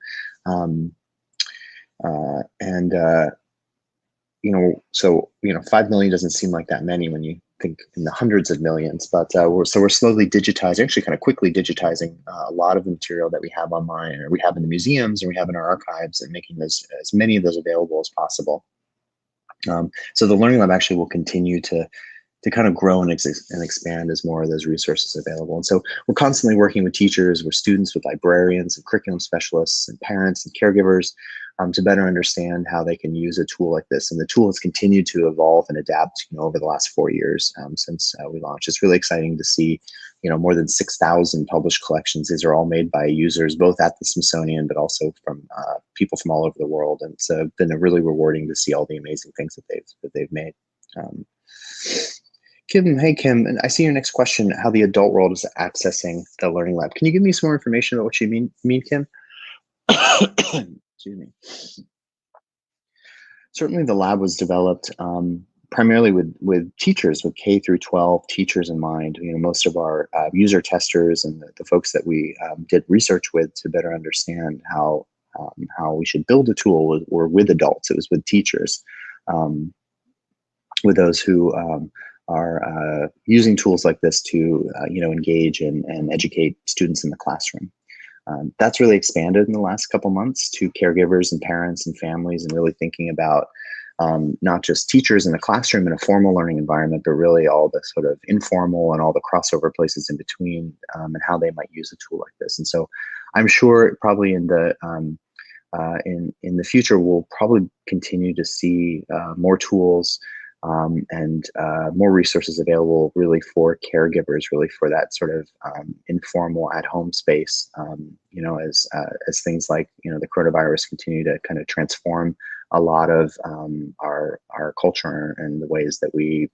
Speaker 1: You know, so, you know, 5 million doesn't seem like that many when you think in the hundreds of millions, but we're slowly digitizing, actually kind of quickly digitizing a lot of the material that we have online, or we have in the museums, or we have in our archives, and making those as many of those available as possible. So the Learning Lab actually will continue to kind of grow and expand as more of those resources available. And so we're constantly working with teachers, with students, with librarians and curriculum specialists and parents and caregivers to better understand how they can use a tool like this. And the tool has continued to evolve and adapt, you know, over the last 4 years since we launched. It's really exciting to see, you know, more than 6,000 published collections. These are all made by users, both at the Smithsonian, but also from people from all over the world. And it's been really rewarding to see all the amazing things that they've made. Kim, hey Kim, and I see your next question, how the adult world is accessing the Learning Lab. Can you give me some more information about what you mean, Kim? Excuse me. Certainly the lab was developed primarily with teachers, with K through 12 teachers in mind. You know, most of our user testers and the folks that we did research with to better understand how we should build a tool were with adults. It was with teachers, with those who are using tools like this to you know, engage and educate students in the classroom. That's really expanded in the last couple months to caregivers and parents and families, and really thinking about not just teachers in a classroom in a formal learning environment, but really all the sort of informal and all the crossover places in between, and how they might use a tool like this. And so I'm sure probably in the future, we'll probably continue to see more tools and more resources available really for caregivers, really for that sort of informal at-home space, you know, as things like, you know, the coronavirus continue to kind of transform a lot of our culture and the ways that we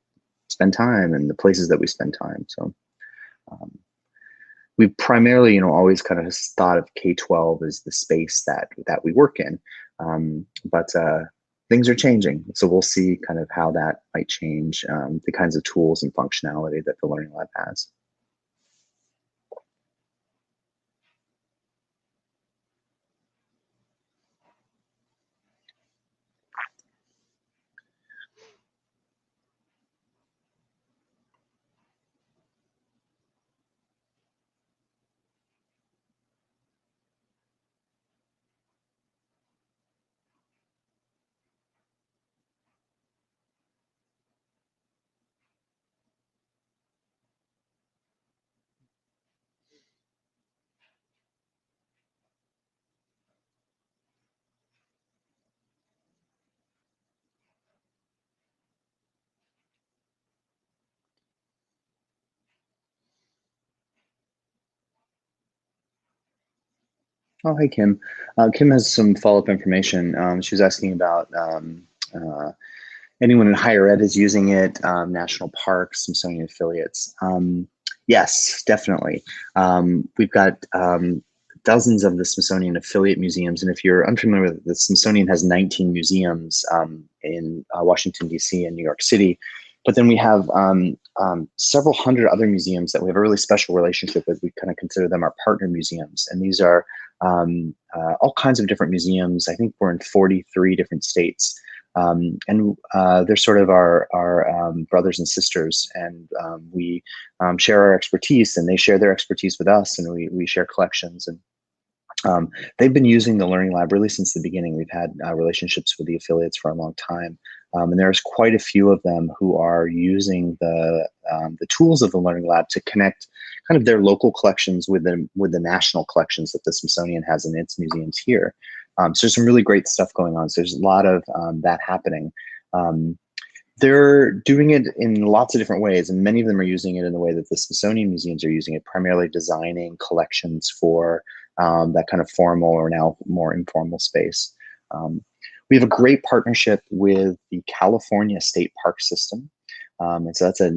Speaker 1: spend time and the places that we spend time. So we primarily, you know, always kind of thought of K-12 as the space that we work in, but things are changing. So we'll see kind of how that might change the kinds of tools and functionality that the Learning Lab has. Oh, hey, Kim. Kim has some follow-up information. She was asking about anyone in higher ed is using it, national parks, Smithsonian affiliates. Yes, definitely. We've got dozens of the Smithsonian affiliate museums. And if you're unfamiliar with it, the Smithsonian has 19 museums in Washington, D.C. and New York City. But then we have several hundred other museums that we have a really special relationship with. We kind of consider them our partner museums. And these are all kinds of different museums. I think we're in 43 different states. And they're sort of our brothers and sisters, and we share our expertise, and they share their expertise with us, and we share collections. And they've been using the Learning Lab really since the beginning. We've had relationships with the affiliates for a long time, and there's quite a few of them who are using the tools of the Learning Lab to connect kind of their local collections with the national collections that the Smithsonian has in its museums here. So there's some really great stuff going on. So there's a lot of that happening. They're doing it in lots of different ways, and many of them are using it in the way that the Smithsonian museums are using it, primarily designing collections for that kind of formal or now more informal space. We have a great partnership with the California State Park System. And so that's a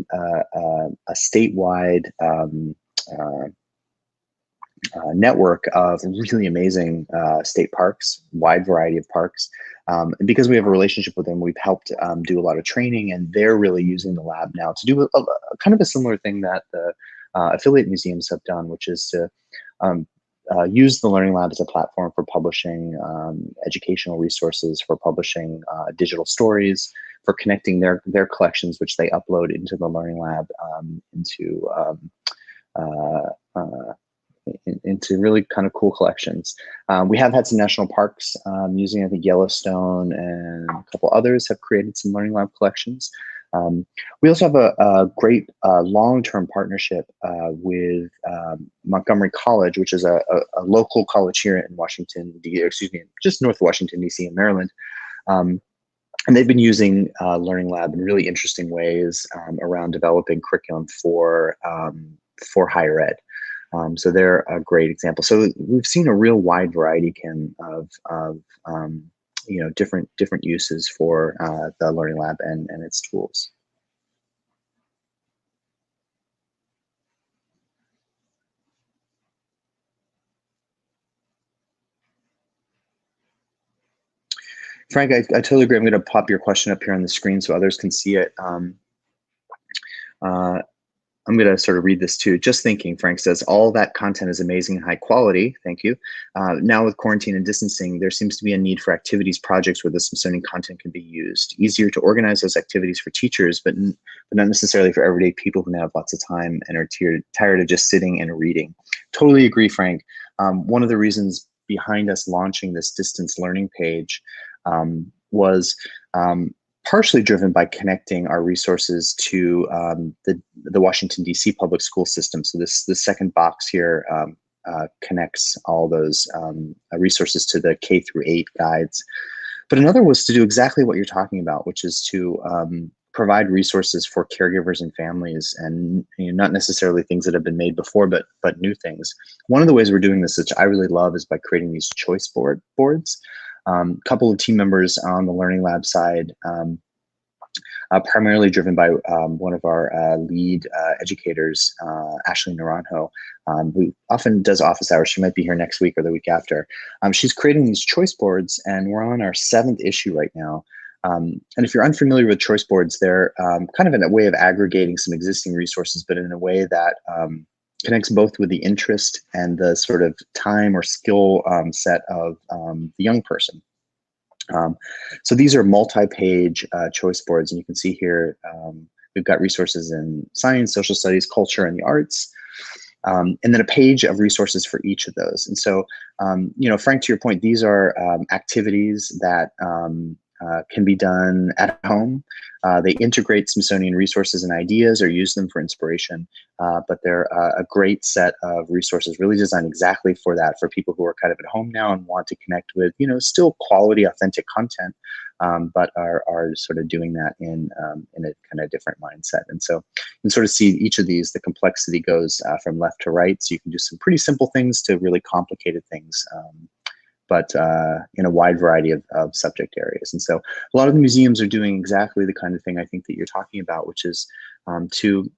Speaker 1: statewide network of really amazing state parks, wide variety of parks. And because we have a relationship with them, we've helped do a lot of training, and they're really using the lab now to do a kind of a similar thing that the affiliate museums have done, which is to use the Learning Lab as a platform for publishing educational resources, for publishing digital stories, for connecting their collections, which they upload into the Learning Lab, into really kind of cool collections. We have had some national parks using, I think, Yellowstone and a couple others have created some Learning Lab collections. We also have a great long-term partnership with Montgomery College, which is a local college here in Washington, just north of Washington, D.C. in Maryland. And they've been using Learning Lab in really interesting ways around developing curriculum for higher ed. So they're a great example. So we've seen a real wide variety, Kim, of different uses for the Learning Lab and its tools. Frank, I totally agree. I'm going to pop your question up here on the screen so others can see it. I'm going to sort of read this too. Just thinking, Frank says, all that content is amazing and high quality. Thank you. Now with quarantine and distancing, there seems to be a need for activities projects where the Smithsonian content can be used. Easier to organize those activities for teachers, but not necessarily for everyday people who now have lots of time and are tired of just sitting and reading. Totally agree, Frank. One of the reasons behind us launching this distance learning page was partially driven by connecting our resources to the Washington, D.C. public school system. So this second box here connects all those resources to the K through 8 guides. But another was to do exactly what you're talking about, which is to provide resources for caregivers and families, and not necessarily things that have been made before, but new things. One of the ways we're doing this, which I really love, is by creating these choice boards. A couple of team members on the Learning Lab side, primarily driven by one of our lead educators, Ashley Naranjo, who often does office hours. She might be here next week or the week after. She's creating these choice boards, and we're on our 7th issue right now. And if you're unfamiliar with choice boards, they're kind of in a way of aggregating some existing resources, but in a way that connects both with the interest and the sort of time or skill set of the young person. So these are multi-page choice boards, and you can see here we've got resources in science, social studies, culture, and the arts, and then a page of resources for each of those. And so, Frank, to your point, these are activities that can be done at home. They integrate Smithsonian resources and ideas or use them for inspiration, but they're a great set of resources really designed exactly for that, for people who are kind of at home now and want to connect with, still quality, authentic content, but are sort of doing that in a kind of different mindset. And so you can sort of see each of these, the complexity goes from left to right. So you can do some pretty simple things to really complicated things, but in a wide variety of subject areas. And so a lot of the museums are doing exactly the kind of thing I think that you're talking about, which is to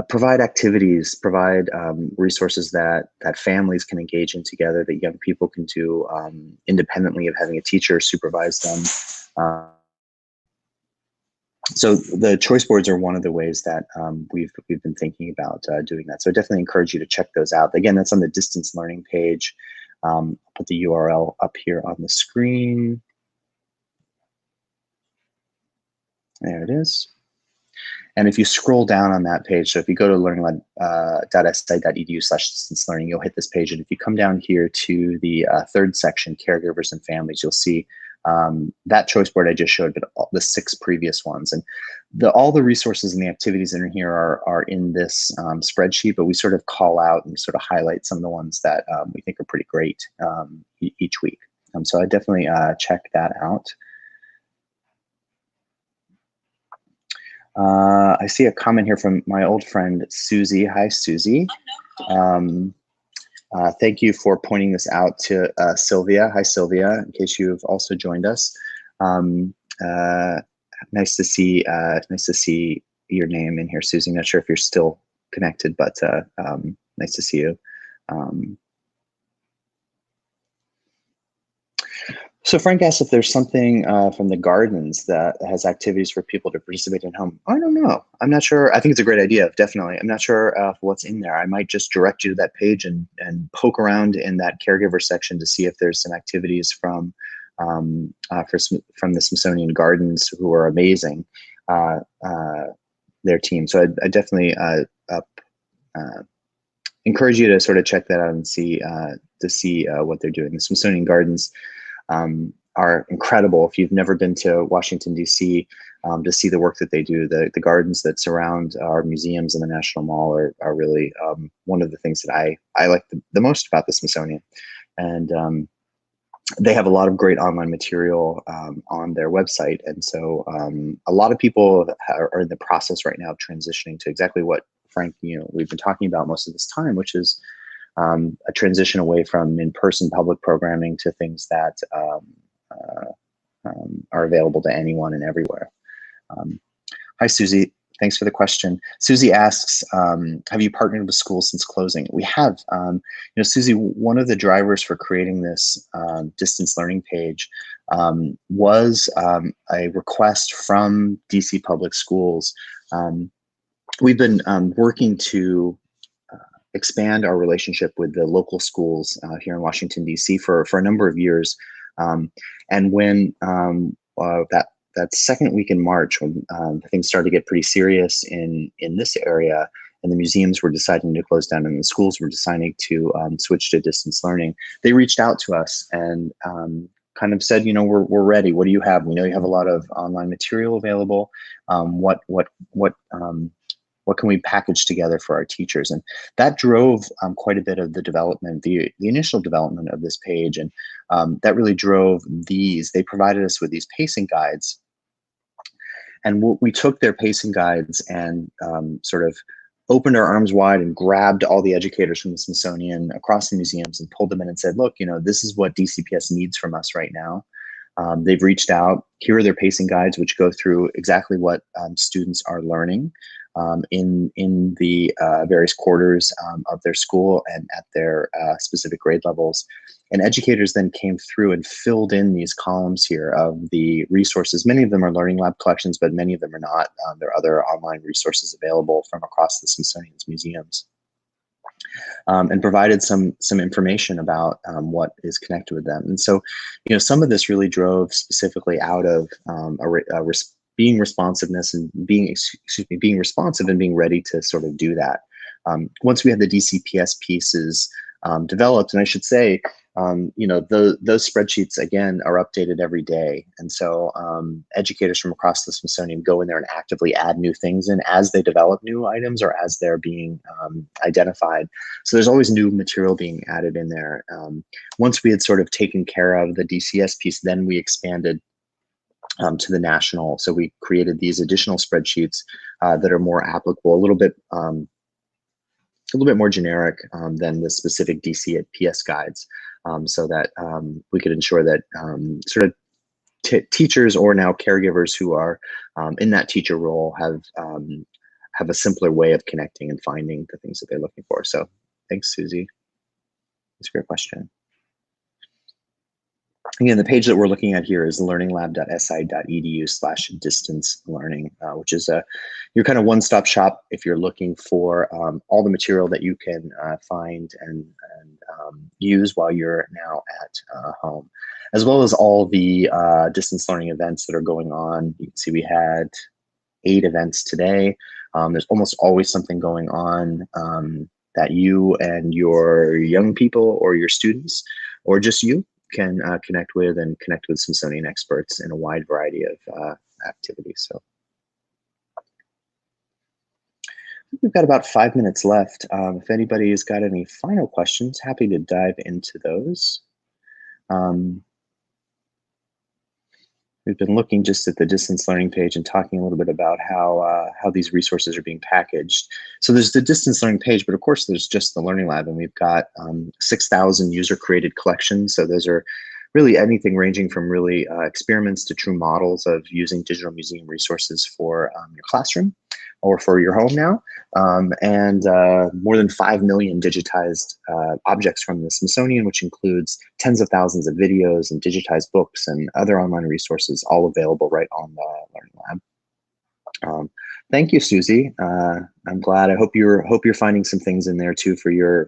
Speaker 1: provide activities, provide resources that families can engage in together, that young people can do independently of having a teacher supervise them. So the choice boards are one of the ways that we've been thinking about doing that. So I definitely encourage you to check those out. Again, that's on the distance learning page. I'll put the URL up here on the screen. There it is. And if you scroll down on that page, so if you go to learninglab.si.edu/distance learning, you'll hit this page. And if you come down here to the third section, caregivers and families, you'll see that choice board I just showed, but the 6 previous ones. And all the resources and the activities in here are in this spreadsheet, but we sort of call out and sort of highlight some of the ones that we think are pretty great each week. So I definitely check that out. I see a comment here from my old friend, Susie. Hi, Susie. Thank you for pointing this out to Sylvia. Hi, Sylvia, in case you've also joined us. Nice to see your name in here, Susie. Not sure if you're still connected, but nice to see you. So Frank asked if there's something from the gardens that has activities for people to participate in home. I don't know. I'm not sure. I think it's a great idea, definitely. I'm not sure what's in there. I might just direct you to that page and poke around in that caregiver section to see if there's some activities from the Smithsonian Gardens, who are amazing, their team. So I definitely encourage you to sort of check that out and see what they're doing. The Smithsonian Gardens are incredible. If you've never been to Washington, D.C., to see the work that they do, the gardens that surround our museums and the National Mall are really one of the things that I like the most about the Smithsonian. And they have a lot of great online material on their website. And so a lot of people are in the process right now of transitioning to exactly what, Frank, we've been talking about most of this time, which is a transition away from in-person public programming to things that are available to anyone and everywhere. Hi, Susie. Thanks for the question. Susie asks, have you partnered with schools since closing? We have. Susie, one of the drivers for creating this distance learning page was a request from DC Public Schools. We've been working to expand our relationship with the local schools here in Washington, D.C. for a number of years. And when that second week in March, when things started to get pretty serious in this area, and the museums were deciding to close down and the schools were deciding to switch to distance learning, they reached out to us and kind of said, we're ready. What do you have? We know you have a lot of online material available. What can we package together for our teachers? And that drove quite a bit of the development, the initial development of this page. And that really drove these. They provided us with these pacing guides. And we took their pacing guides and sort of opened our arms wide and grabbed all the educators from the Smithsonian across the museums and pulled them in and said, look, this is what DCPS needs from us right now. They've reached out. Here are their pacing guides, which go through exactly what students are learning in the various quarters of their school and at their specific grade levels. And educators then came through and filled in these columns here of the resources. Many of them are Learning Lab collections, but many of them are not. There are other online resources available from across the Smithsonian's museums. And provided some information about what is connected with them. And so, some of this really drove specifically out of being responsiveness and being responsive and being ready to sort of do that. Once we had the DCPS pieces developed, and I should say, those spreadsheets again are updated every day, and so educators from across the Smithsonian go in there and actively add new things in as they develop new items or as they're being identified. So there's always new material being added in there. Once we had sort of taken care of the DCS piece, then we expanded to the national. So we created these additional spreadsheets that are more applicable, a little bit more generic than the specific DCPS guides, so that we could ensure that sort of teachers or now caregivers who are in that teacher role have a simpler way of connecting and finding the things that they're looking for. So thanks, Susie. That's a great question. Again, the page that we're looking at here is learninglab.si.edu/distance learning, which is your kind of one-stop shop if you're looking for all the material that you can find and use while you're now at home, as well as all the distance learning events that are going on. You can see we had 8 events today. There's almost always something going on that you and your young people or your students or just you can connect with Smithsonian experts in a wide variety of activities. So we've got about 5 minutes left. If anybody's got any final questions, happy to dive into those. We've been looking just at the distance learning page and talking a little bit about how these resources are being packaged. So there's the distance learning page, but of course there's just the Learning Lab, and we've got 6,000 user-created collections. So those are really anything ranging from really experiments to true models of using digital museum resources for your classroom or for your home now, and more than 5 million digitized objects from the Smithsonian, which includes tens of thousands of videos and digitized books and other online resources, all available right on the Learning Lab. Thank you, Susie. I'm glad. I hope you're finding some things in there too for your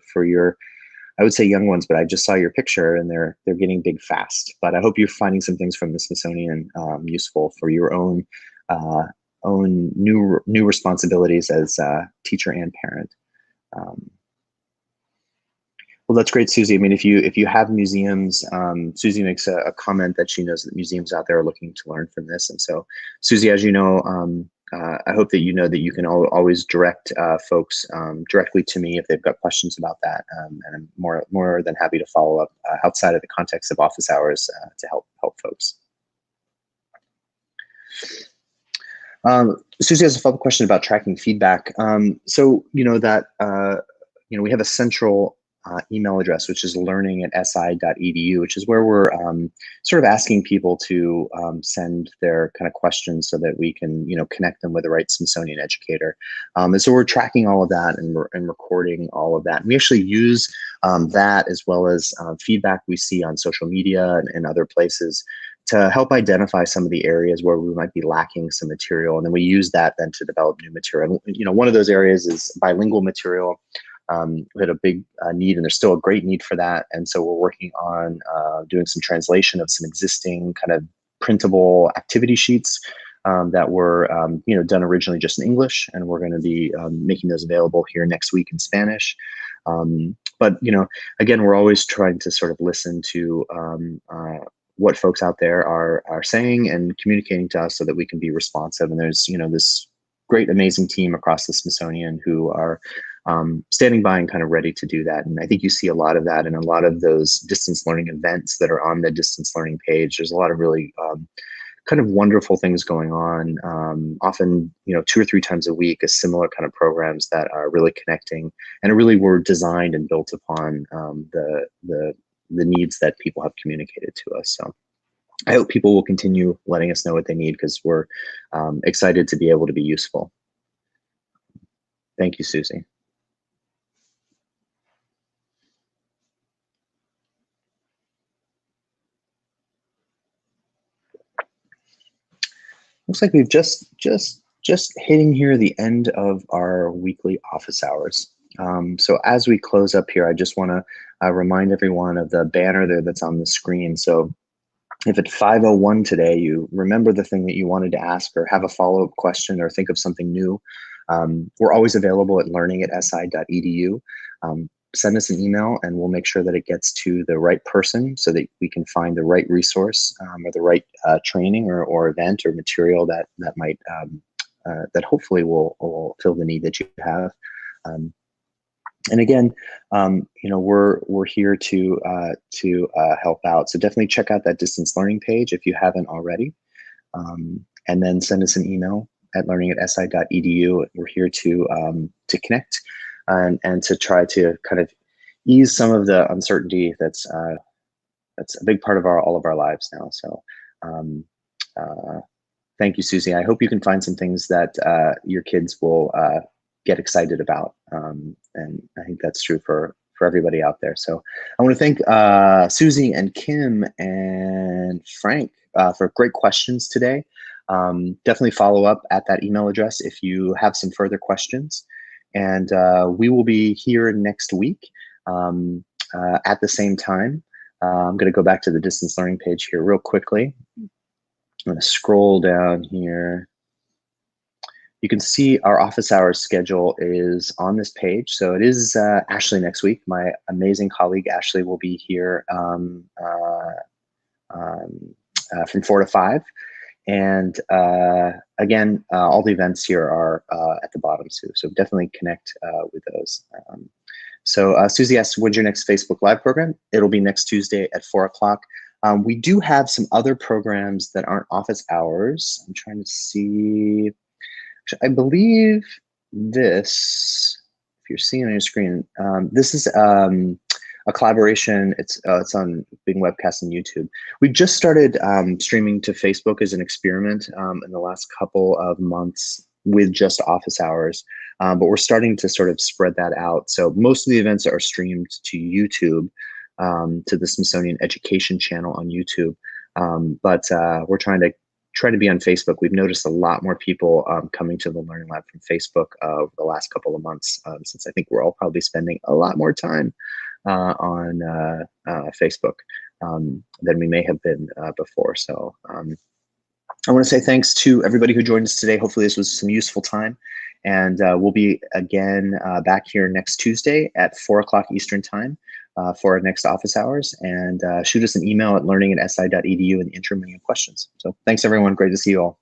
Speaker 1: I would say young ones, but I just saw your picture and they're getting big fast. But I hope you're finding some things from the Smithsonian useful for your own new responsibilities as teacher and parent. Well, that's great, Susie. I mean, if you have museums, Susie makes a comment that she knows that museums out there are looking to learn from this. And so, Susie, as you know, I hope that you know that you can always direct folks directly to me if they've got questions about that, and I'm more than happy to follow up outside of the context of office hours to help folks. Susie has a follow-up question about tracking feedback. So we have a central email address, which is learning@si.edu, which is where we're sort of asking people to send their kind of questions so that we can connect them with the right Smithsonian educator. And so we're tracking all of that and recording all of that. And we actually use that as well as feedback we see on social media and other places to help identify some of the areas where we might be lacking some material. And then we use that then to develop new material. And, one of those areas is bilingual material. We had a big need, and there's still a great need for that. And so we're working on doing some translation of some existing kind of printable activity sheets that were done originally just in English, and we're going to be making those available here next week in Spanish. But again, we're always trying to sort of listen to what folks out there are saying and communicating to us so that we can be responsive. And there's this great, amazing team across the Smithsonian who are standing by and kind of ready to do that. And I think you see a lot of that in a lot of those distance learning events that are on the distance learning page. There's a lot of really kind of wonderful things going on, often 2 or 3 times a week, as similar kind of programs that are really connecting and really were designed and built upon the needs that people have communicated to us. So I hope people will continue letting us know what they need, because we're excited to be able to be useful. Thank you, Susie. Looks like we've just hitting here the end of our weekly office hours. So as we close up here, I just want to remind everyone of the banner there that's on the screen. So if at 5:01 today you remember the thing that you wanted to ask, or have a follow-up question, or think of something new, we're always available at learning@si.edu. Send us an email and we'll make sure that it gets to the right person so that we can find the right resource or the right training or event or material that might that hopefully will fill the need that you have. And again, we're here to help out. So definitely check out that distance learning page if you haven't already, and then send us an email at learning@si.edu. We're here to connect and to try to kind of ease some of the uncertainty that's a big part of all of our lives now. So thank you, Susie. I hope you can find some things that your kids will get excited about, and I think that's true for for everybody out there. So I want to thank Susie and Kim and Frank for great questions today. Definitely follow up at that email address if you have some further questions. And we will be here next week at the same time. I'm going to go back to the distance learning page here real quickly. I'm going to scroll down here. You can see our office hours schedule is on this page. So it is Ashley next week. My amazing colleague Ashley will be here from 4 to 5. And again, all the events here are at the bottom too. So definitely connect with those. So Susie asked, when's your next Facebook Live program? It'll be next Tuesday at 4 o'clock. We do have some other programs that aren't office hours. I'm trying to see. I believe this, if you're seeing on your screen, this is a collaboration. It's on being webcast on YouTube. We've just started streaming to Facebook as an experiment in the last couple of months with just office hours, but we're starting to sort of spread that out. So most of the events are streamed to YouTube, to the Smithsonian Education channel on YouTube, but we're trying to be on Facebook. We've noticed a lot more people coming to the Learning Lab from Facebook over the last couple of months, since I think we're all probably spending a lot more time on Facebook than we may have been before. So I want to say thanks to everybody who joined us today. Hopefully this was some useful time. And we'll be again back here next Tuesday at 4 o'clock Eastern time for our next office hours. And shoot us an email at learning@si.edu in the interim any questions. So thanks everyone, great to see you all.